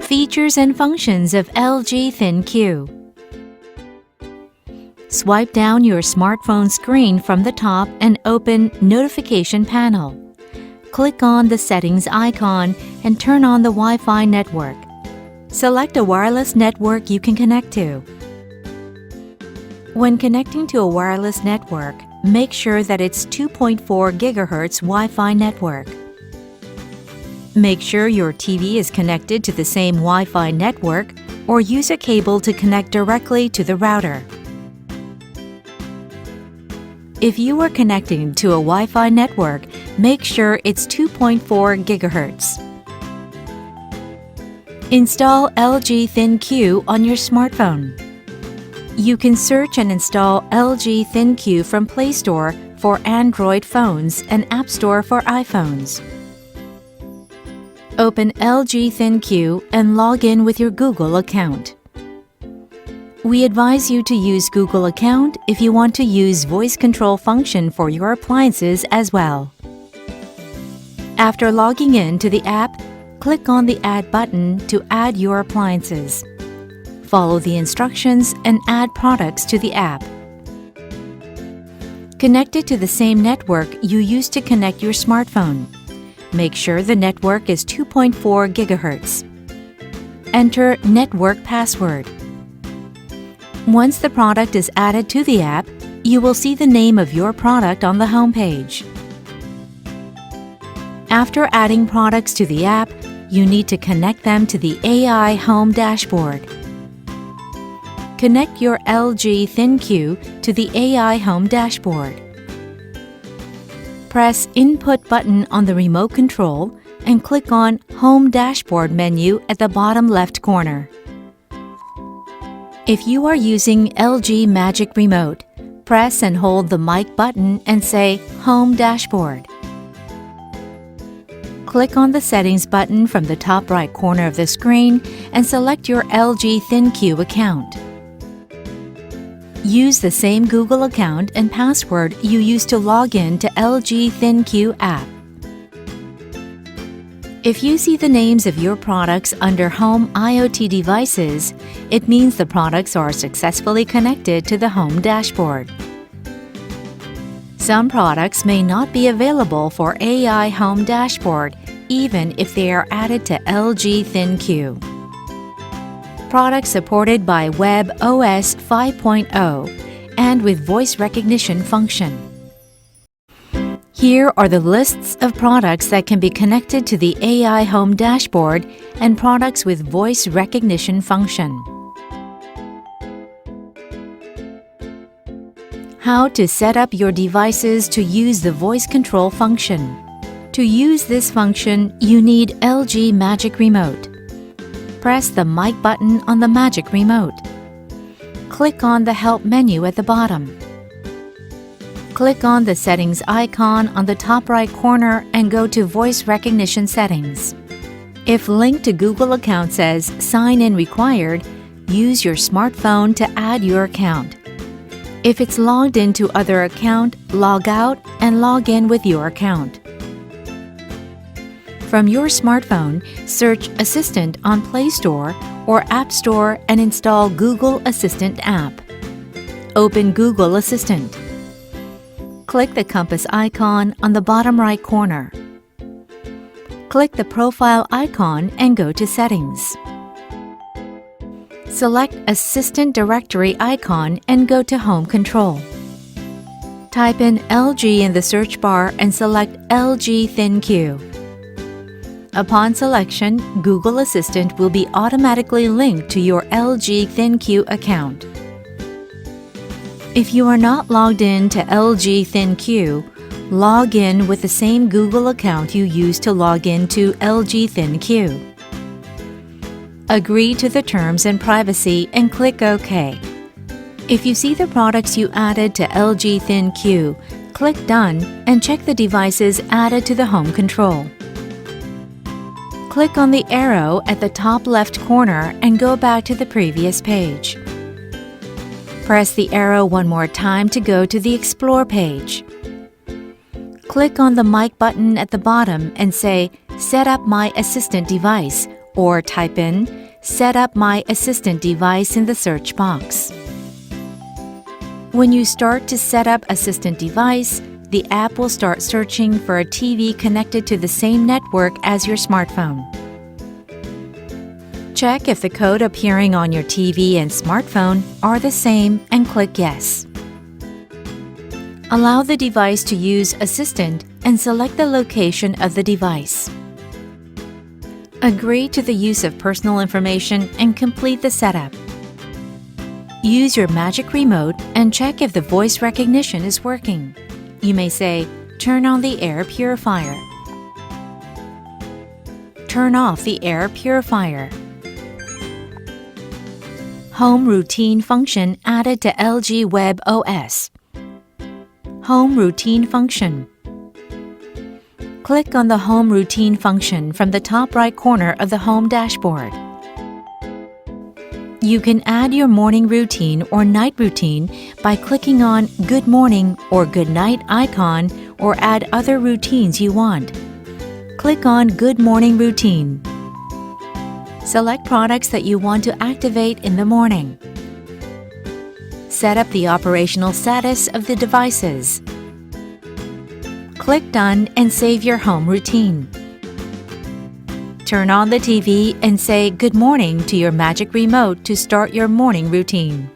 Features and functions of LG ThinQ. Swipe down your smartphone screen from the top and open Notification Panel. Click on the Settings icon and turn on the Wi-Fi network. Select a wireless network you can connect to. When connecting to a wireless network, make sure that it's 2.4 GHz Wi-Fi network. Make sure your TV is connected to the same Wi-Fi network or use a cable to connect directly to the router. If you are connecting to a Wi-Fi network, make sure it's 2.4 GHz. Install LG ThinQ on your smartphone. You can search and install LG ThinQ from Play Store for Android phones and App Store for iPhones. Open LG ThinQ and log in with your Google account. We advise you to use Google account if you want to use voice control function for your appliances as well. After logging in to the app, click on the Add button to add your appliances. Follow the instructions and add products to the app. Connect it to the same network you used to connect your smartphone. Make sure the network is 2.4 GHz. Enter network password. Once the product is added to the app, you will see the name of your product on the home page. After adding products to the app, you need to connect them to the AI Home dashboard. Connect your LG ThinQ to the AI Home dashboard. Press Input button on the remote control and click on Home Dashboard menu at the bottom left corner. If you are using LG Magic Remote, press and hold the mic button and say Home Dashboard. Click on the Settings button from the top right corner of the screen and select your LG ThinQ account. Use the same Google account and password you used to log in to LG ThinQ app. If you see the names of your products under Home IoT devices, it means the products are successfully connected to the Home dashboard. Some products may not be available for AI Home dashboard even if they are added to LG ThinQ. Products supported by WebOS 5.0 and with voice recognition function. Here are the lists of products that can be connected to the AI Home dashboard and products with voice recognition function. How to set up your devices to use the voice control function. To use this function, you need LG Magic Remote. Press the mic button on the Magic Remote. Click on the Help menu at the bottom. Click on the Settings icon on the top right corner and go to Voice Recognition Settings. If link to Google account says Sign in required, use your smartphone to add your account. If it's logged into other account, log out and log in with your account. From your smartphone, search Assistant on Play Store or App Store and install Google Assistant app. Open Google Assistant. Click the compass icon on the bottom right corner. Click the profile icon and go to Settings. Select Assistant Directory icon and go to Home Control. Type in LG in the search bar and select LG ThinQ. Upon selection, Google Assistant will be automatically linked to your LG ThinQ account. If you are not logged in to LG ThinQ, log in with the same Google account you used to log in to LG ThinQ. Agree to the terms and privacy and click OK. If you see the products you added to LG ThinQ, click Done and check the devices added to the home control. Click on the arrow at the top left corner and go back to the previous page. Press the arrow one more time to go to the Explore page. Click on the mic button at the bottom and say Set up my assistant device or type in "Set up my assistant device" in the search box. When you start to set up assistant device, the app will start searching for a TV connected to the same network as your smartphone. Check if the code appearing on your TV and smartphone are the same and click Yes. Allow the device to use Assistant and select the location of the device. Agree to the use of personal information and complete the setup. Use your magic remote and check if the voice recognition is working. You may say, "Turn on the air purifier." Turn off the air purifier. Home routine function added to LG WebOS. Home routine function. Click on the Home routine function from the top right corner of the Home dashboard. You can add your morning routine or night routine by clicking on Good Morning or Good Night icon, or add other routines you want. Click on Good Morning Routine. Select products that you want to activate in the morning. Set up the operational status of the devices. Click Done and save your home routine. Turn on the TV and say "Good morning" to your magic remote to start your morning routine.